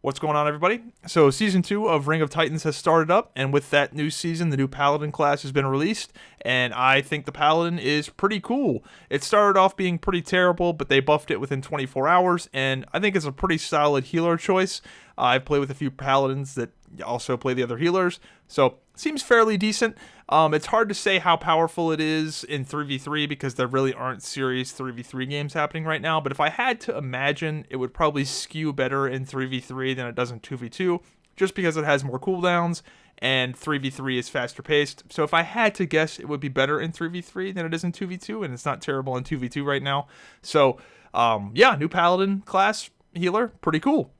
What's going on, everybody? So, Season 2 of Ring of Titans has started up, and with that new season, the new Paladin class has been released, and I think the Paladin is pretty cool. It started off being pretty terrible, but they buffed it within 24 hours, and I think it's a pretty solid healer choice. I've played with a few Paladins that also play the other healers, so seems fairly decent. It's hard to say how powerful it is in 3v3 because there really aren't serious 3v3 games happening right now, but if I had to imagine, it would probably skew better in 3v3 than it does in 2v2, just because it has more cooldowns and 3v3 is faster paced. So if I had to guess, it would be better in 3v3 than it is in 2v2, and it's not terrible in 2v2 right now. So yeah, new Paladin class healer, pretty cool.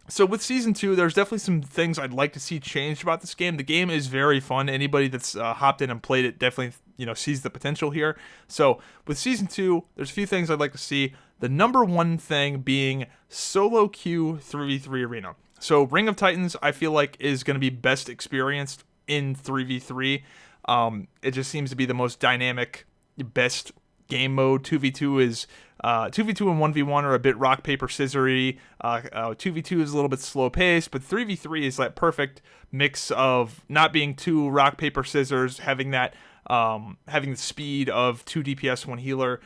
So with Season 2, there's definitely some things I'd like to see changed about this game. The game is very fun. Anybody that's hopped in and played it definitely sees the potential here. So with Season 2, there's a few things I'd like to see. The number one thing being solo queue 3v3 arena. So Ring of Titans, I feel like, is going to be best experienced in 3v3. It just seems to be the most dynamic, best game mode. 2v2 is 2v2 and 1v1 are a bit rock paper scissory. 2v2 is a little bit slow paced, but 3v3 is that perfect mix of not being too rock paper scissors, having that having the speed of 2 DPS 1 healer.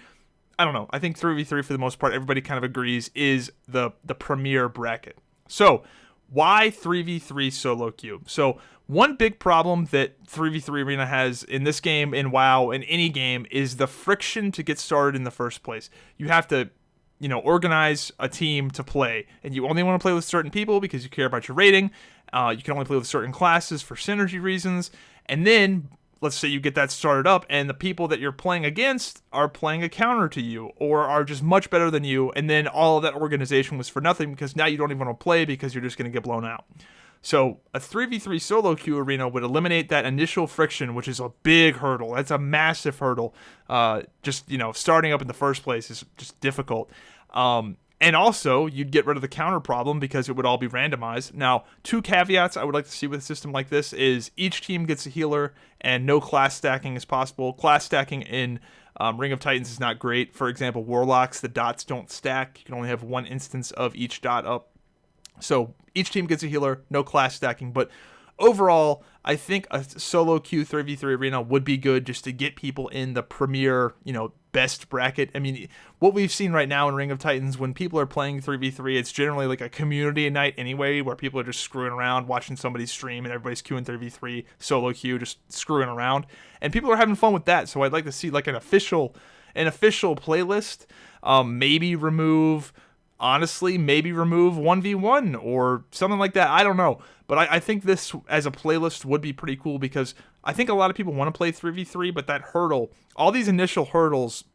I don't know. I think 3v3 for the most part, everybody kind of agrees, is the premier bracket. So why 3v3 solo queue? So one big problem that 3v3 Arena has in this game, in WoW, in any game, is the friction to get started in the first place. You have to, organize a team to play, and you only want to play with certain people because you care about your rating. You can only play with certain classes for synergy reasons, and then let's say you get that started up and the people that you're playing against are playing a counter to you or are just much better than you, and then all of that organization was for nothing because now you don't even want to play because you're just going to get blown out. So a 3v3 solo queue arena would eliminate that initial friction, which is a big hurdle. That's a massive hurdle. Starting up in the first place is just difficult. And also, you'd get rid of the counter problem because it would all be randomized. Now, two caveats I would like to see with a system like this is each team gets a healer and no class stacking is possible. Class stacking in Ring of Titans is not great. For example, Warlocks, the dots don't stack. You can only have one instance of each dot up. So each team gets a healer, no class stacking. But overall, I think a solo queue 3v3 arena would be good just to get people in the premier, best bracket. I mean, what we've seen right now in Ring of Titans, when people are playing 3v3, it's generally like a community night anyway, where people are just screwing around, watching somebody stream, and everybody's queuing 3v3, solo queue, just screwing around. And people are having fun with that, so I'd like to see like an official playlist. Maybe remove 1v1 or something like that. I don't know. But I think this as a playlist would be pretty cool because I think a lot of people want to play 3v3, but that hurdle, all these initial hurdles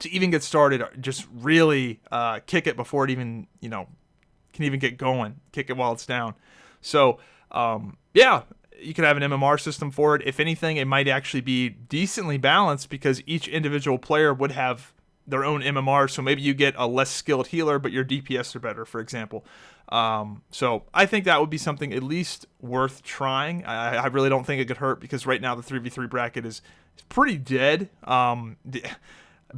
to even get started just really kick it before it even, can even get going, kick it while it's down. So, yeah, you could have an MMR system for it. If anything, it might actually be decently balanced because each individual player would have their own MMR, so maybe you get a less skilled healer, but your DPS are better, for example. So I think that would be something at least worth trying. I really don't think it could hurt because right now the 3v3 bracket is pretty dead.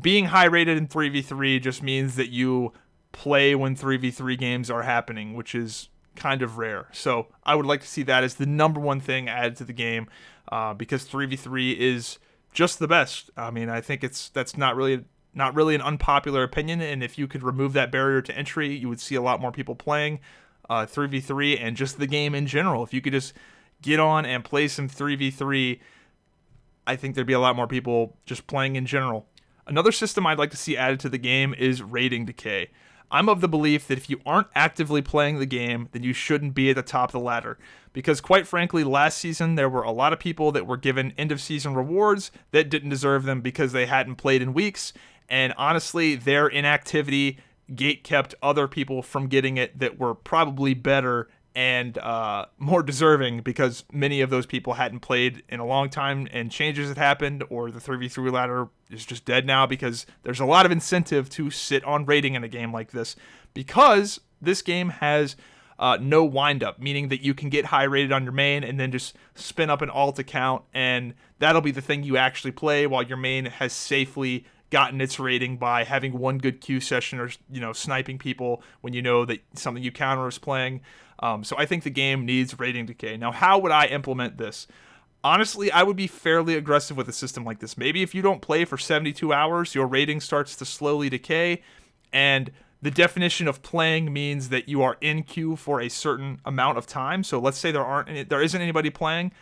Being high rated in 3v3 just means that you play when 3v3 games are happening, which is kind of rare. So I would like to see that as the number one thing added to the game because 3v3 is just the best. I mean, I think that's not really an unpopular opinion, and if you could remove that barrier to entry, you would see a lot more people playing 3v3 and just the game in general. If you could just get on and play some 3v3, I think there'd be a lot more people just playing in general. Another system I'd like to see added to the game is rating decay. I'm of the belief that if you aren't actively playing the game, then you shouldn't be at the top of the ladder. Because quite frankly, last season, there were a lot of people that were given end-of-season rewards that didn't deserve them because they hadn't played in weeks. And honestly, their inactivity gate-kept other people from getting it that were probably better and more deserving because many of those people hadn't played in a long time and changes had happened, or the 3v3 ladder is just dead now because there's a lot of incentive to sit on rating in a game like this because this game has no wind-up, meaning that you can get high rated on your main and then just spin up an alt account, and that'll be the thing you actually play while your main has safely gotten its rating by having one good Q session or, sniping people when you know that something you counter is playing. So I think the game needs rating decay. Now, how would I implement this? Honestly, I would be fairly aggressive with a system like this. Maybe if you don't play for 72 hours, your rating starts to slowly decay, and the definition of playing means that you are in queue for a certain amount of time. So let's say there isn't anybody playing.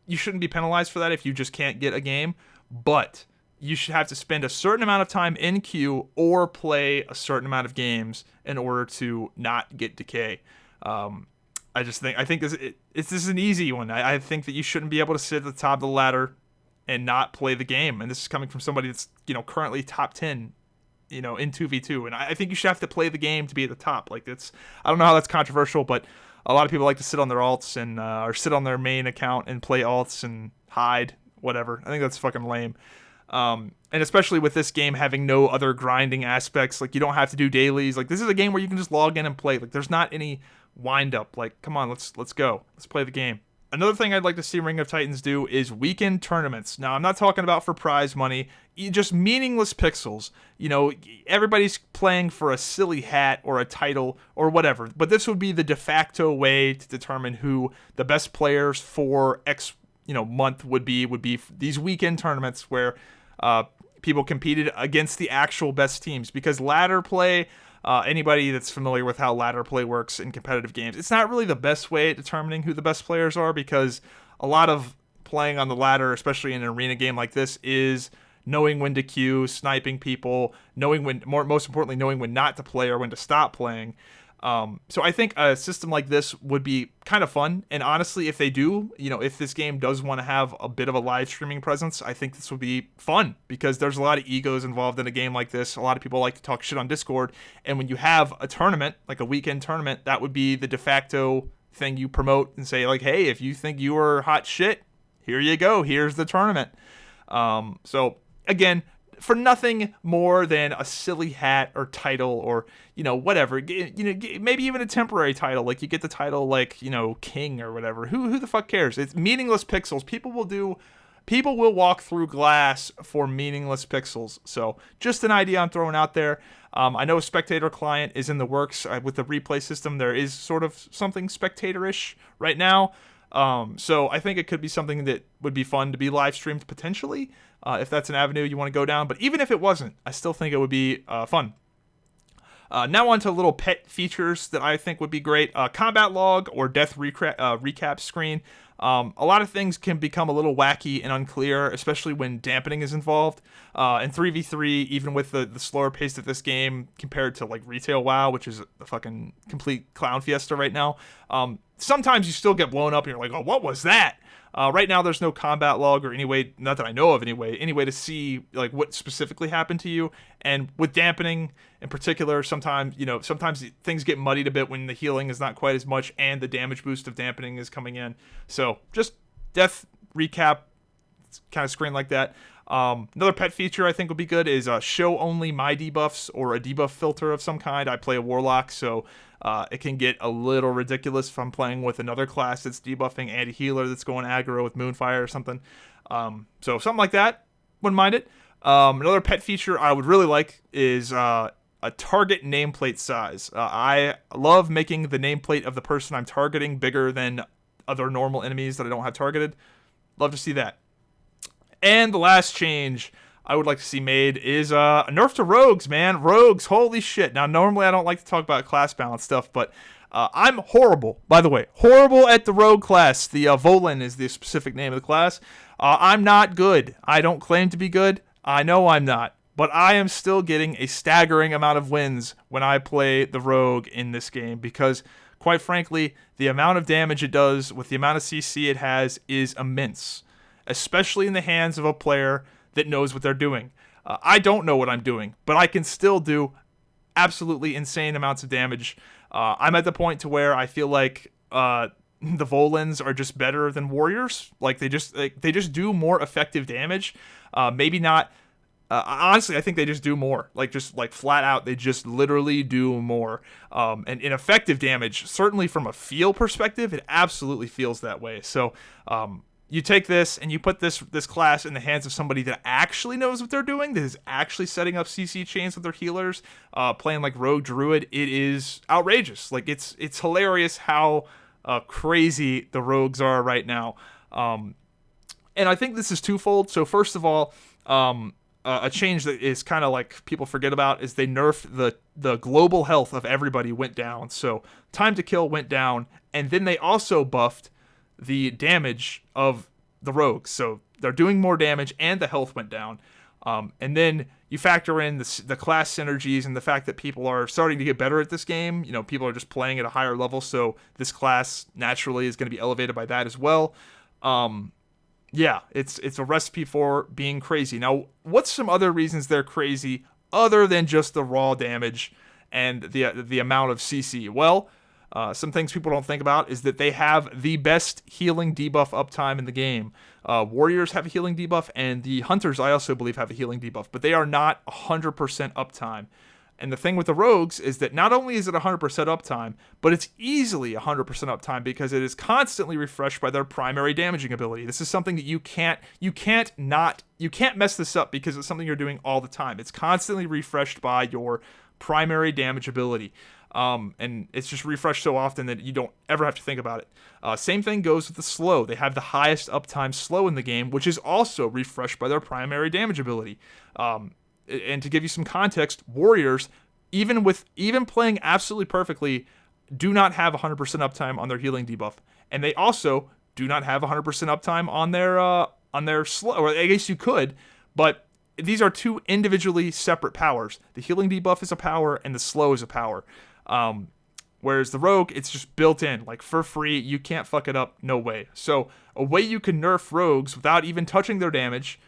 You shouldn't be penalized for that if you just can't get a game, but you should have to spend a certain amount of time in queue or play a certain amount of games in order to not get decay. I think this is an easy one. I think that you shouldn't be able to sit at the top of the ladder and not play the game. And this is coming from somebody that's, currently top 10, in 2v2. And I think you should have to play the game to be at the top. Like, I don't know how that's controversial, but a lot of people like to sit on their alts and or sit on their main account and play alts and hide, whatever. I think that's fucking lame. And especially with this game having no other grinding aspects, like you don't have to do dailies. Like, this is a game where you can just log in and play. Like, there's not any wind up. Like, come on, let's go. Let's play the game. Another thing I'd like to see Ring of Titans do is weekend tournaments. Now, I'm not talking about for prize money, just meaningless pixels. Everybody's playing for a silly hat or a title or whatever. But this would be the de facto way to determine who the best players for X, month would be these weekend tournaments where people competed against the actual best teams. Because ladder play, anybody that's familiar with how ladder play works in competitive games, it's not really the best way at determining who the best players are, because a lot of playing on the ladder, especially in an arena game like this, is knowing when to queue, sniping people, most importantly, knowing when not to play or when to stop playing. So I think a system like this would be kind of fun. And honestly, if they do, if this game does want to have a bit of a live streaming presence, I think this would be fun, because there's a lot of egos involved in a game like this. A lot of people like to talk shit on Discord. And when you have a tournament, like a weekend tournament, that would be the de facto thing you promote and say, like, hey, if you think you are hot shit, here you go. Here's the tournament. So again, for nothing more than a silly hat or title or, whatever, maybe even a temporary title. Like, you get the title, like, king or whatever. Who the fuck cares? It's meaningless pixels. People will walk through glass for meaningless pixels. So just an idea I'm throwing out there. I know a spectator client is in the works with the replay system. There is sort of something spectator-ish right now. So I think it could be something that would be fun to be live streamed potentially, if that's an avenue you want to go down. But even if it wasn't, I still think it would be fun. Now on to little pet features that I think would be great. Combat log or death recap screen. A lot of things can become a little wacky and unclear, especially when dampening is involved. In 3v3, even with the slower pace of this game compared to like retail WoW, which is a fucking complete clown fiesta right now, sometimes you still get blown up and you're like, oh, what was that? Right now, there's no combat log or any way, not that I know of anyway, any way to see like what specifically happened to you. And with dampening in particular, sometimes things get muddied a bit when the healing is not quite as much and the damage boost of dampening is coming in. So just death recap kind of screen like that. Another pet feature I think would be good is show only my debuffs or a debuff filter of some kind. I play a warlock, so it can get a little ridiculous if I'm playing with another class that's debuffing anti-healer that's going aggro with Moonfire or something. So something like that, wouldn't mind it. Another pet feature I would really like is a target nameplate size. I love making the nameplate of the person I'm targeting bigger than other normal enemies that I don't have targeted. Love to see that. And the last change I would like to see made is a nerf to rogues, man. Rogues, holy shit. Now, normally I don't like to talk about class balance stuff, but I'm horrible, by the way. Horrible at the rogue class. The Volin is the specific name of the class. I'm not good. I don't claim to be good. I know I'm not. But I am still getting a staggering amount of wins when I play the rogue in this game because, quite frankly, the amount of damage it does with the amount of CC it has is immense, especially in the hands of a player that knows what they're doing. I don't know what I'm doing, but I can still do absolutely insane amounts of damage. I'm at the point to where I feel like the Volans are just better than warriors. Like they just do more effective damage. Maybe not. Honestly, I think they just do more. Just flat out, they just literally do more. And in effective damage, certainly from a feel perspective, it absolutely feels that way. So you take this and you put this class in the hands of somebody that actually knows what they're doing, that is actually setting up CC chains with their healers, playing like Rogue Druid. It is outrageous. Like it's hilarious how crazy the rogues are right now. And I think this is twofold. So first of all, a change that is kind of like people forget about is they nerfed the global health of everybody went down. So time to kill went down, and then they also buffed the damage of the rogues. So they're doing more damage, and the health went down. And then you factor in the class synergies and the fact that people are starting to get better at this game. You know, people are just playing at a higher level, so this class naturally is going to be elevated by that as well. Yeah, it's a recipe for being crazy. Now, what's some other reasons they're crazy other than just the raw damage and the amount of CC? Well, some things people don't think about is that they have the best healing debuff uptime in the game. Warriors have a healing debuff, and the Hunters, I also believe, have a healing debuff, but they are not 100% uptime. And the thing with the Rogues is that not only is it 100% uptime, but it's easily 100% uptime because it is constantly refreshed by their primary damaging ability. This is something that you can't mess this up because it's something you're doing all the time. It's constantly refreshed by your primary damage ability. And it's just refreshed so often that you don't ever have to think about it. Same thing goes with the slow. They have the highest uptime slow in the game, which is also refreshed by their primary damage ability. And to give you some context, Warriors, even playing absolutely perfectly, do not have 100% uptime on their healing debuff, and they also do not have 100% uptime on their slow. Or I guess you could, but these are two individually separate powers. The healing debuff is a power, and the slow is a power. Whereas the Rogue, it's just built in, like for free. You can't fuck it up, no way. So a way you can nerf Rogues without even touching their damage,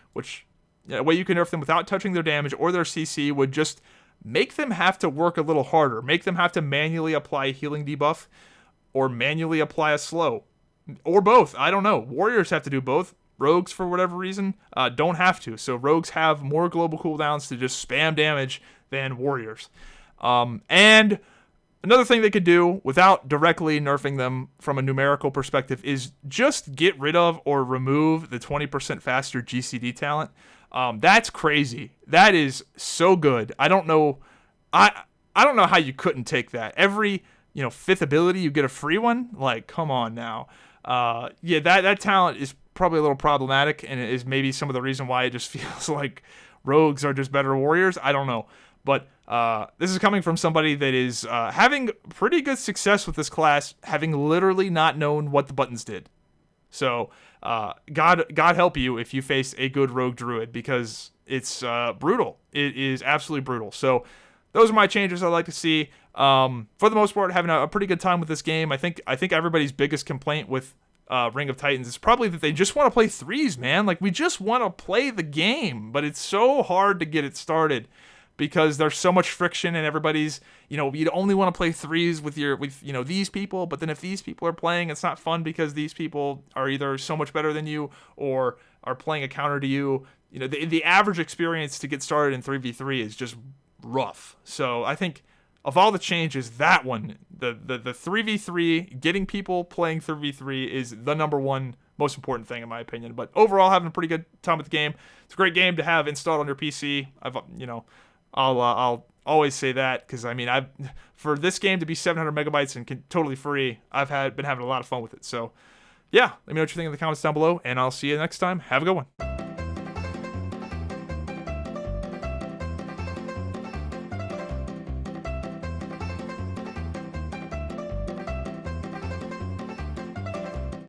a way you can nerf them without touching their damage or their CC would just make them have to work a little harder. Make them have to manually apply a healing debuff or manually apply a slow. Or both. I don't know. Warriors have to do both. Rogues, for whatever reason, don't have to. So Rogues have more global cooldowns to just spam damage than Warriors. And another thing they could do without directly nerfing them from a numerical perspective is just get rid of or remove the 20% faster GCD talent. That's crazy. That is so good. I don't know. I don't know how you couldn't take that. Every fifth ability you get a free one. Like, come on now. Yeah, that talent is probably a little problematic, and it is maybe some of the reason why it just feels like Rogues are just better Warriors. I don't know, but this is coming from somebody that is having pretty good success with this class, having literally not known what the buttons did. So God help you if you face a good Rogue Druid, because it's brutal. It is absolutely brutal. So those are my changes I'd like to see. For the most part, having a pretty good time with this game. I think everybody's biggest complaint with Ring of Titans is probably that they just want to play threes, man. Like, we just want to play the game, but it's so hard to get it started because there's so much friction, and everybody's, you'd only want to play threes with these people, but then if these people are playing, it's not fun because these people are either so much better than you or are playing a counter to you. The average experience to get started in 3v3 is just rough. So I think of all the changes, that one, the 3v3, getting people playing 3v3 is the number one most important thing in my opinion. But overall, having a pretty good time with the game. It's a great game to have installed on your PC. I'll always say that because for this game to be 700 megabytes and totally free, I've been having a lot of fun with it. So yeah, let me know what you think in the comments down below, and I'll see you next time. Have a good one.